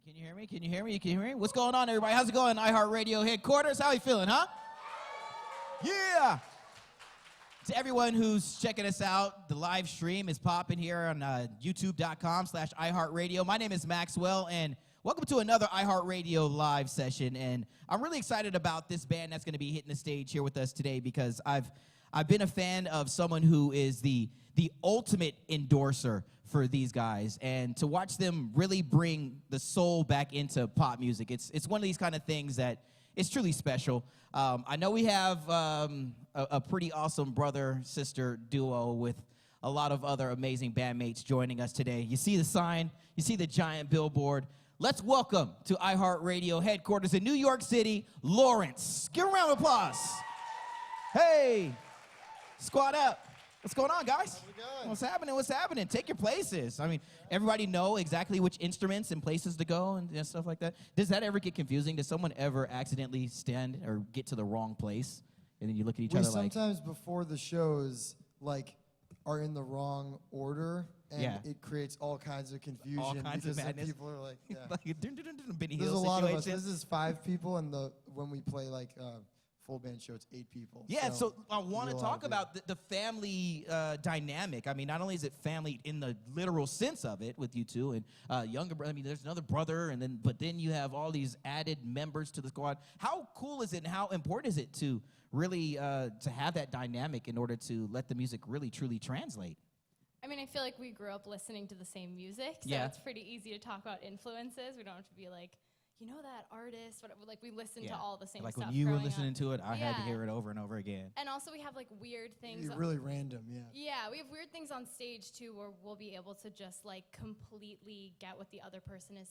Can you hear me? Can you hear me? You can hear me? What's going on, everybody? How's it going? iHeartRadio headquarters. How you feeling, huh? Yeah. To everyone who's checking us out, the live stream is popping here on youtube.com/iHeartRadio. My name is Maxwell, and welcome to another iHeartRadio live session. And I'm really excited about this band that's going to be hitting the stage here with us today because I've been a fan of someone who is the ultimate endorser for these guys, and to watch them really bring the soul back into pop music. It's one of these kind of things that it's truly special. I know we have a pretty awesome brother-sister duo with a lot of other amazing bandmates joining us today. You see the sign, you see the giant billboard. Let's welcome to iHeartRadio headquarters in New York City, Lawrence. Give a round of applause. Hey, squad up. What's going on, guys? How's it going? What's happening? What's happening? Take your places. I mean, everybody know exactly which instruments and places to go and stuff like that. Does that ever get confusing? Does someone ever accidentally stand or get to the wrong place? And then you look at each We other like... sometimes before the shows, are in the wrong order, and it creates all kinds of confusion. All kinds of because madness. People are like, yeah. Benny There's a Hill lot of us. situation. This is 5 people, and when we play full band show, it's 8 people. Yeah, so I want to there's a lot talk of about the family dynamic. I mean, not only is it family in the literal sense of it with you two and younger brother. I mean, there's another brother, but then you have all these added members to the squad. How cool is it, and how important is it to really to have that dynamic in order to let the music really truly translate? I mean, I feel like we grew up listening to the same music, so it's pretty easy to talk about influences. We don't have to be like, you know that artist, whatever. Like, we listen to all the same stuff. Like when you were growing listening up. to it, I had to hear it over and over again. And also we have weird things. It's really random, yeah. Yeah, we have weird things on stage too, where we'll be able to just completely get what the other person is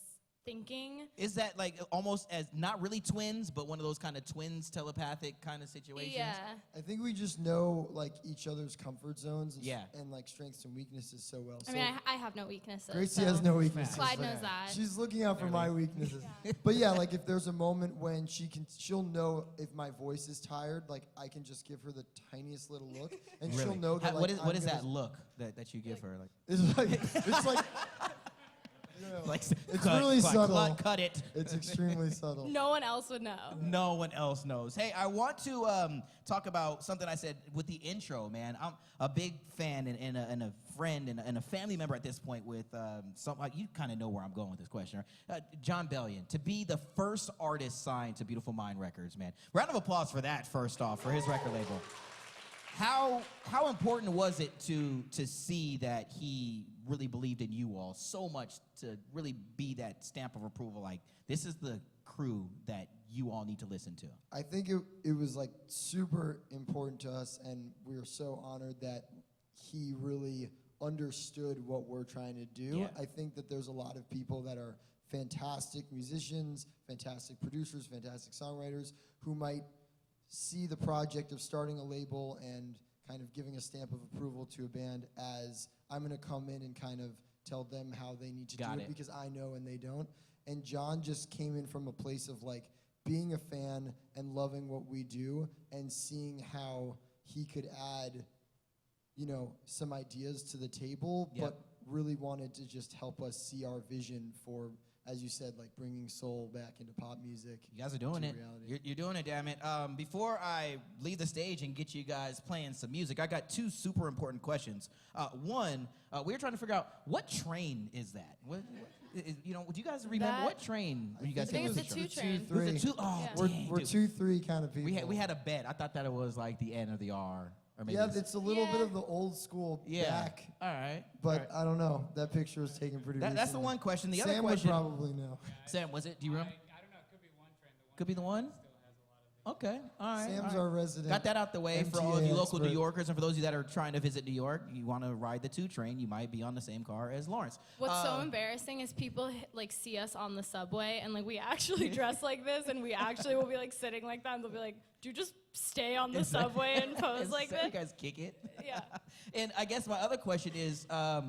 thinking. Is that almost as not really twins, but one of those kind of twins telepathic kind of situations? Yeah. I think we just know each other's comfort zones and, Yeah. and strengths and weaknesses so well. I mean, I have no weaknesses. Gracie so has no weaknesses. Clyde but knows that. She's looking out for my weaknesses. But yeah, if there's a moment when she'll know if my voice is tired, I can just give her the tiniest little look, and Really? she'll know that. What is that look that you give her? It's it's cut, really subtle. Cut it. It's extremely subtle. No one else would know. No one else knows. Hey, I want to talk about something I said with the intro, man. I'm a big fan and a friend and a family member at this point with you kind of know where I'm going with this question, right? John Bellion, to be the first artist signed to Beautiful Mind Records, man. Round of applause for that, first off, for his record label. How important was it to see that he really believed in you all so much to really be that stamp of approval, like this is the crew that you all need to listen to? I think it was super important to us, and we were so honored that he really understood what we're trying to do. Yeah. I think that there's a lot of people that are fantastic musicians, fantastic producers, fantastic songwriters who might see the project of starting a label and kind of giving a stamp of approval to a band as I'm going to come in and kind of tell them how they need to do it because I know and they don't. And John just came in from a place of being a fan and loving what we do and seeing how he could add, some ideas to the table, but really wanted to just help us see our vision for, as you said, bringing soul back into pop music. You guys are doing it. You're doing it, damn it. Before I leave the stage and get you guys playing some music, I got 2 super important questions. One, we were trying to figure out what train is that? Do you guys remember what train? When you guys I think take it's the a picture? 2 train. Was it 2? Oh, Yeah. dang, We're dude. 2-3 kind of people. We had a bet. I thought that it was the N or the R. Or maybe it's a little bit of the old school back. All right. But I don't know. That picture was taken pretty recently. That's the one question. The Sam other question. would probably know. Sam, was it? Do you remember? I don't know. It could be one train. Could be the one? Okay, all right. Sam's all right. our resident. Got that out the way for all of MTA you local New expert. Yorkers, and for those of you that are trying to visit New York, you want to ride the 2 train, you might be on the same car as Lawrence. What's so embarrassing is people see us on the subway and we actually dress like this and we actually will be sitting like that and they'll be like, do you just stay on the subway and pose like this? You guys kick it. Yeah. And I guess my other question is, I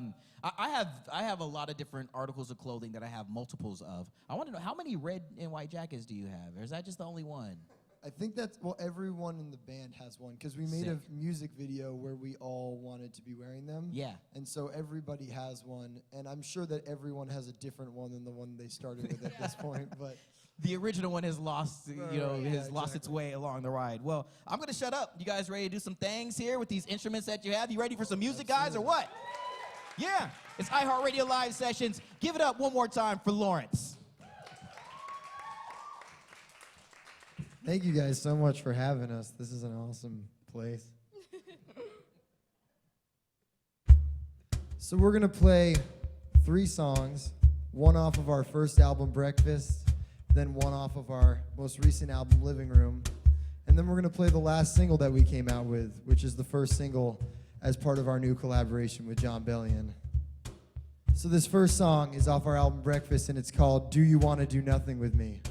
have a lot of different articles of clothing that I have multiples of. I want to know, how many red and white jackets do you have? Or is that just the only one? I think that's, well, everyone in the band has one, because we made Sick. a music video where we all wanted to be wearing them. Yeah. And so everybody has one, and I'm sure that everyone has a different one than the one they started with at this point, but... The original one has lost, lost its exactly. way along the ride. Well, I'm gonna shut up. You guys ready to do some things here with these instruments that you have? You ready for some music, guys, or what? Yeah, it's iHeartRadio Live Sessions. Give it up one more time for Lawrence. Thank you guys so much for having us. This is an awesome place. So we're going to play 3 songs, one off of our first album, Breakfast, then one off of our most recent album, Living Room, and then we're going to play the last single that we came out with, which is the first single as part of our new collaboration with John Bellion. So this first song is off our album, Breakfast, and it's called Do You Want to Do Nothing With Me?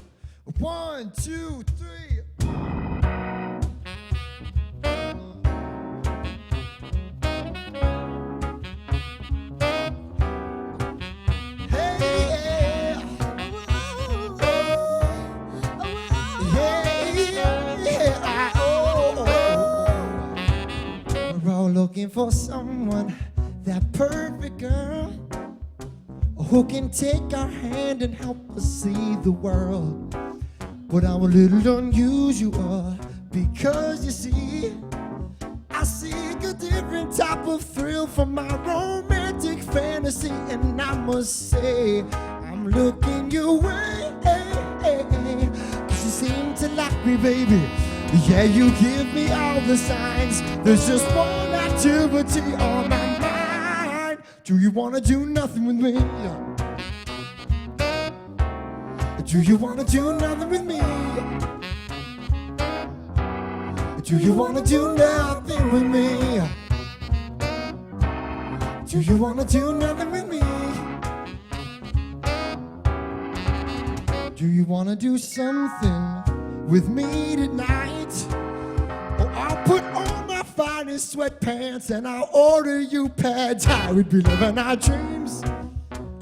1, 2, 3. Looking for someone, that perfect girl, who can take our hand and help us see the world. But I'm a little unusual, because you see, I seek a different type of thrill from my romantic fantasy. And I must say, I'm looking your way, 'cause you seem to like me, baby. Yeah, you give me all the signs. There's just one activity on my mind. Do you want to do nothing with me? Do you want to do nothing with me? Do you want to do nothing with me? Do you want to do nothing with me? Do you want to do something with me tonight? Oh, I'll put on my finest sweatpants and I'll order you pads. I would be living our dreams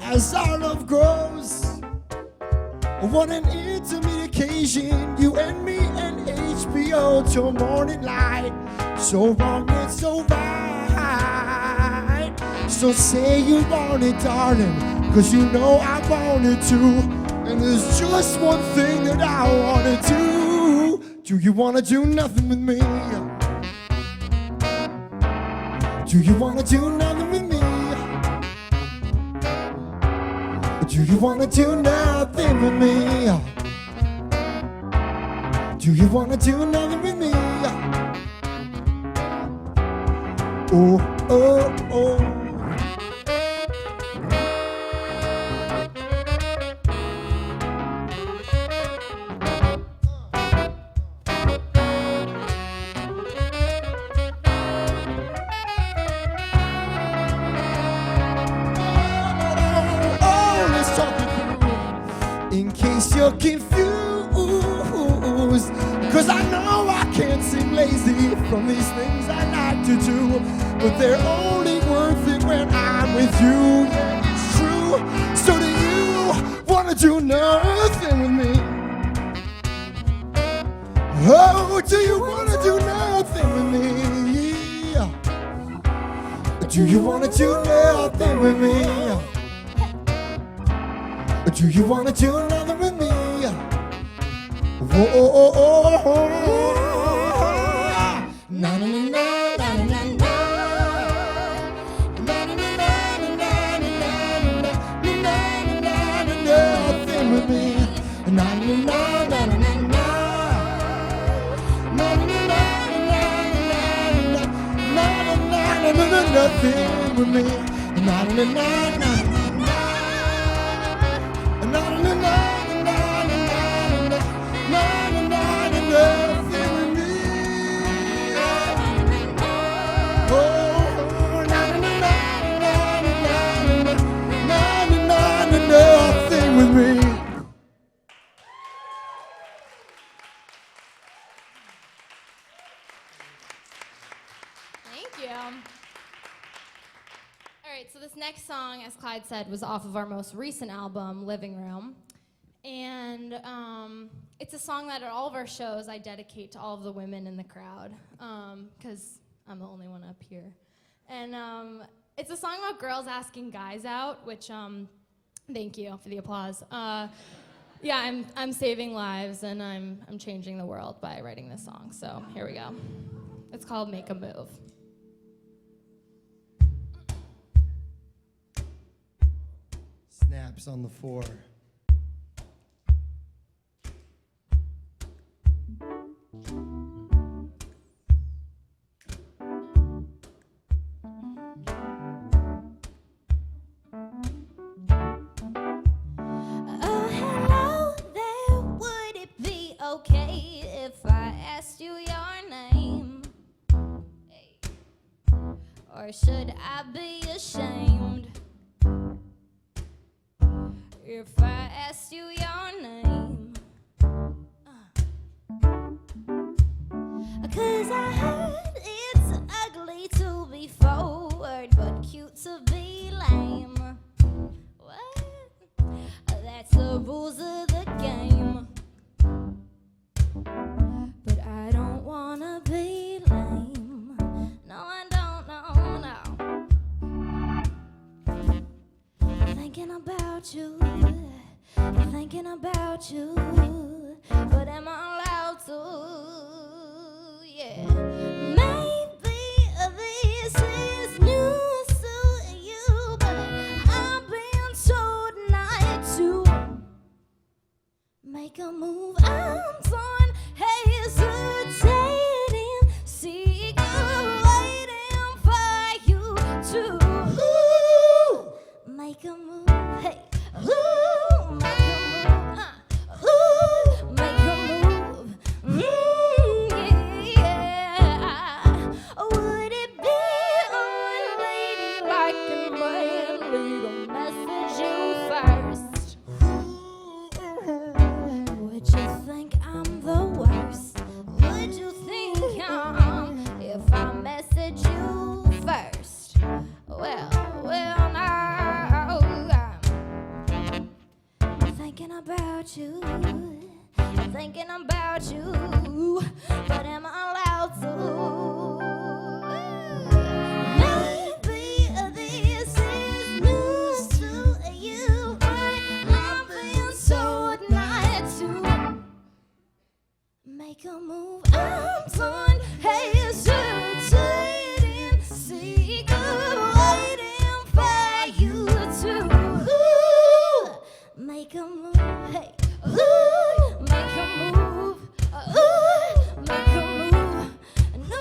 as our love grows. What an intimate occasion, you and me and HBO till morning light. So wrong and so right. So say you want it, darling, 'cause you know I want it too. And there's just one thing that I want to do. Do you want to do nothing with me? Do you want to do nothing with me? Do you want to do nothing with me? Do you want to do nothing with me? Oh, oh, oh. In case you're confused, 'cause I know I can't seem lazy from these things I like to do, but they're only worth it when I'm with you. Yeah, it's true. So do you wanna do nothing with me? Oh, do you wanna do nothing with me? Do you wanna do nothing with me? Do you wanna do nothing with me? Whoa, oh, oh, oh, oh. Na na na na na na na. Na na na na na na na na. Nothing with me. Na na na na na na na. Na na na na na na na. Nothing with me. Na na na na na. Thank you. All right, so this next song, as Clyde said, was off of our most recent album, Living Room. And it's a song that at all of our shows I dedicate to all of the women in the crowd, because I'm the only one up here. And it's a song about girls asking guys out, which, thank you for the applause. Yeah, I'm saving lives, and I'm changing the world by writing this song. So here we go. It's called Make a Move. Snaps on the 4. Oh, hello there. Would it be okay if I asked you your name? Hey. Or should I be ashamed if I asked you your name? 'Cause I heard it's ugly to be forward, but cute to be lame. What? That's the rules of the game. But I don't wanna be lame. No, I don't, no. Thinking about you, thinking about you. But am I allowed to? Yeah. Maybe this is news to you, but I've been told not to make a move. I'm torn, hesitating, secret, waiting for you to make a move. Hey, make a move. Make a move. Yeah. Would it be unladylike and manly to message you first? Would you think I'm the worst? Would you think if I message you first? Well, now I'm thinking about you, thinking about you, but am I allowed to? Maybe this is news to you, but I've been told not to make a move. I'm torn, hesitating, secret, waiting for you to make a move. Hey, make a move. Make a move. No,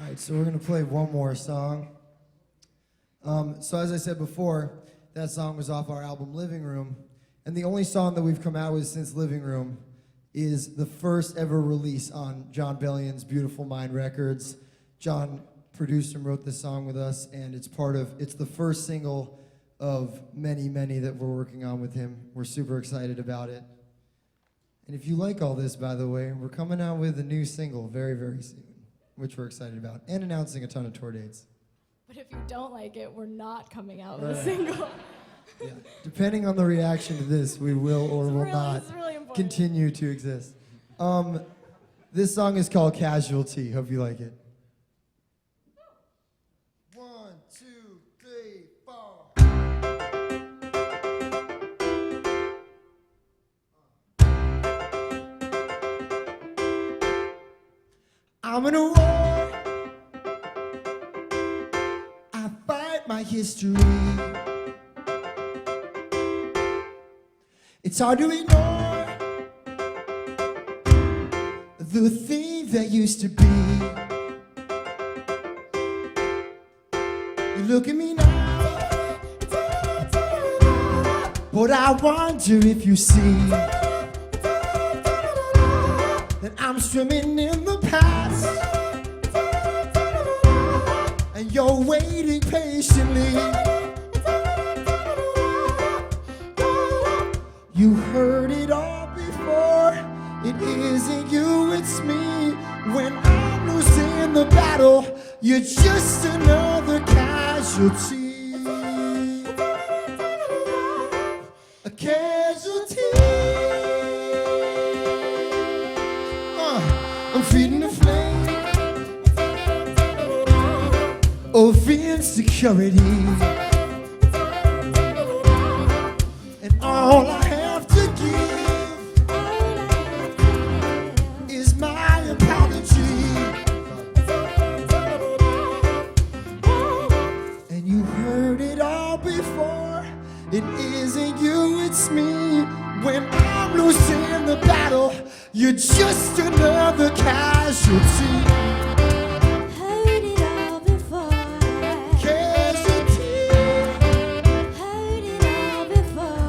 All right, so we're going to play one more song. So as I said before, that song was off our album Living Room. And the only song that we've come out with since Living Room is the first ever release on John Bellion's Beautiful Mind Records. John produced and wrote this song with us, and it's the first single of many, many that we're working on with him. We're super excited about it. And if you like all this, by the way, we're coming out with a new single very, very soon, which we're excited about, and announcing a ton of tour dates. But if you don't like it, we're not coming out with a single. Yeah. Depending on the reaction to this, we will or will not really continue to exist. This song is called Casualty. Hope you like it. 1, 2, 3, 4. I'm in a war. I fight my history. It's hard to ignore the thing that used to be. You look at me now, but I wonder if you see that I'm swimming in the past, and you're waiting patiently. You heard it all before. It isn't you, it's me. When I'm losing the battle, you're just another casualty. A casualty. I'm feeding the flame of insecurity, and all I have to give is my apology. And you heard it all before. It isn't you, it's me. When I'm losing the battle, you're just another casualty. Heard it all before. Casualty. Heard it all before.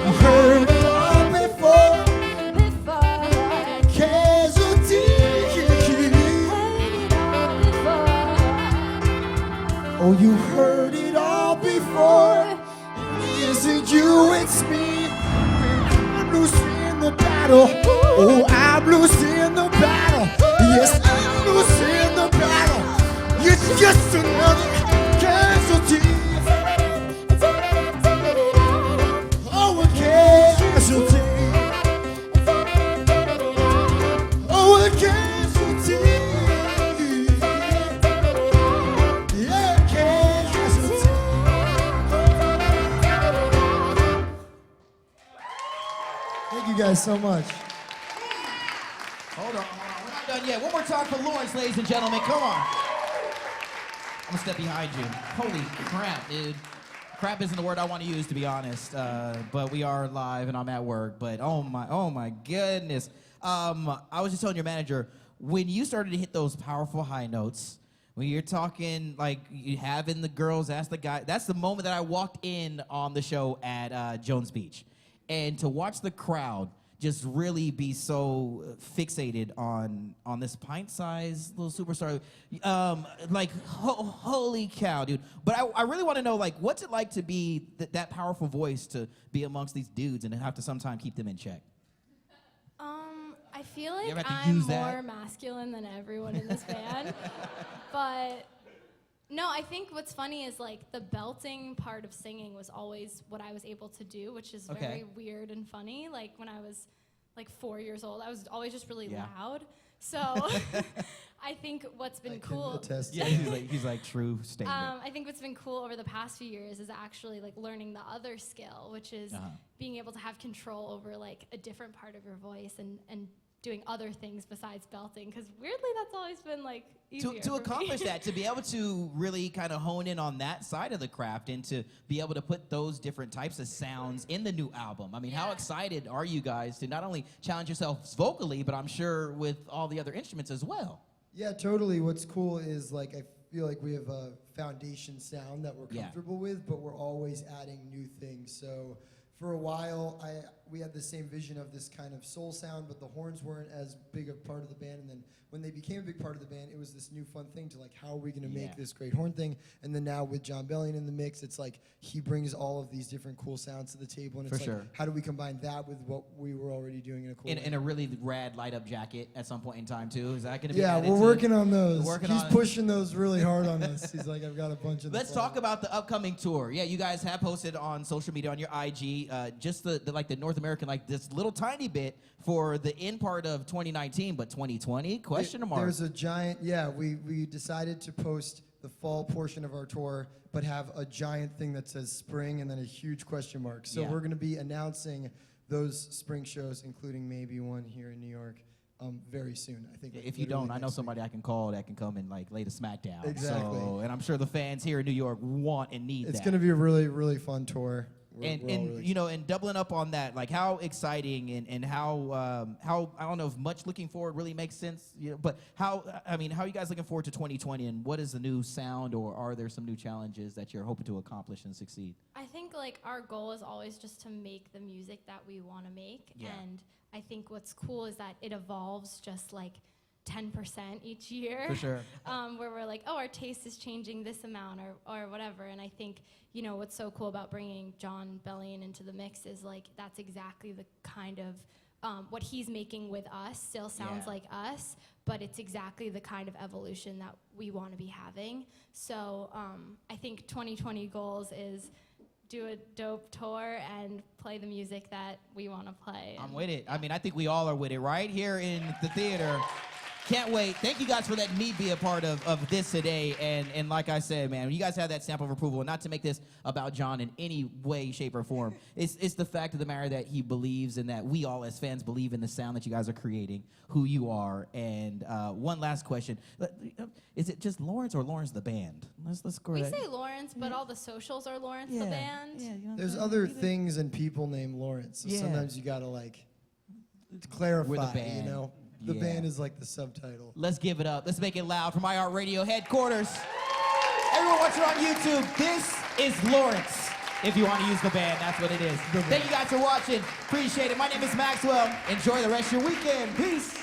You heard it all before. Before. Casualty. Heard it all before. Oh, you heard it all before. It isn't you, it's me. When I'm losing the battle. Oh, I'm losing the battle. Yes, I'm losing the battle. You're just another casualty. Oh, a casualty. Oh, a casualty. Yeah, casualty. Thank you guys so much. Hold on. We're not done yet. One more time for Lawrence, ladies and gentlemen. Come on. I'm going to step behind you. Holy crap, dude. Crap isn't the word I want to use, to be honest. But we are live and I'm at work. But oh my goodness. I was just telling your manager, when you started to hit those powerful high notes, when you're talking like you having the girls ask the guy, that's the moment that I walked in on the show at Jones Beach. And to watch the crowd just really be so fixated on this pint-sized little superstar, holy cow, dude. But I really want to know, like, what's it like to be that powerful voice, to be amongst these dudes and have to sometimes keep them in check? I feel like ever have to I'm use that? more masculine than everyone in this band. But no, I think what's funny is like the belting part of singing was always what I was able to do, which is very weird and funny. Like when I was like 4 years old, I was always just really loud. So I think what's been cool. Attest to Yeah, that. he's like true statement. I think what's been cool over the past few years is actually like learning the other skill, which is being able to have control over like a different part of your voice and doing other things besides belting, because weirdly that's always been like easier to for accomplish me. that, to be able to really kind of hone in on that side of the craft and to be able to put those different types of sounds in the new album. I mean, how excited are you guys to not only challenge yourselves vocally, but I'm sure with all the other instruments as well? Yeah, totally. What's cool is like I feel like we have a foundation sound that we're Yeah. comfortable with, but we're always adding new things. So for a while, we had the same vision of this kind of soul sound, but the horns weren't as big a part of the band. And then when they became a big part of the band, it was this new fun thing to like, how are we going to Yeah. make this great horn thing? And then now with John Bellion in the mix, it's like he brings all of these different cool sounds to the table, and it's For like, sure. how do we combine that with what we were already doing in a cool way? In a really rad light up jacket at some point in time too. Is that going to be? Yeah, added we're to- working on those. Working He's on- pushing those really hard on us. He's like, I've got a bunch of Let's talk about the upcoming tour. Yeah, you guys have posted on social media on your IG just the North American, like this little tiny bit for the end part of 2019, but 2020 question mark. There's a giant, we decided to post the fall portion of our tour, but have a giant thing that says spring and then a huge question mark. So Yeah. we're going to be announcing those spring shows, including maybe one here in New York, very soon. I think. like, If you literally don't, I know next somebody I can call that can come and like lay the smack down. Exactly. So, and I'm sure the fans here in New York want and need week. It's that. going to be a really, really fun tour. We're all And really you know, and doubling up on that, like how exciting and how I don't know if much looking forward really makes sense, you know, but how are you guys looking forward to 2020 and what is the new sound, or are there some new challenges that you're hoping to accomplish and succeed? I think like our goal is always just to make the music that we want to make, Yeah. and I think what's cool is that it evolves just like 10% each year. For sure. Where we're like, oh, our taste is changing this amount or whatever. And I think, you know, what's so cool about bringing John Bellion into the mix is like that's exactly the kind of what he's making with us still sounds Yeah. like us, but it's exactly the kind of evolution that we want to be having. So I think 2020 goals is do a dope tour and play the music that we want to play. I'm with it. I mean, I think we all are with it right here in the theater. Can't wait. Thank you guys for letting me be a part of this today. And like I said, man, when you guys have that stamp of approval, and not to make this about John in any way, shape, or form, it's the fact of the matter that he believes and that we all as fans believe in the sound that you guys are creating, who you are. And one last question. Is it just Lawrence or Lawrence the band? Let's go We ahead. say Lawrence, but all the socials are Lawrence the band. Yeah, you know what I'm There's saying? other things and people named Lawrence. So Yeah. sometimes you got to like clarify, We're the band. you know. The Yeah. band is like the subtitle. Let's give it up. Let's make it loud from iHeartRadio headquarters. Everyone watching on YouTube, this is Lawrence. If you want to use the band, that's what it is. Thank you guys for watching. Appreciate it. My name is Maxwell. Enjoy the rest of your weekend. Peace.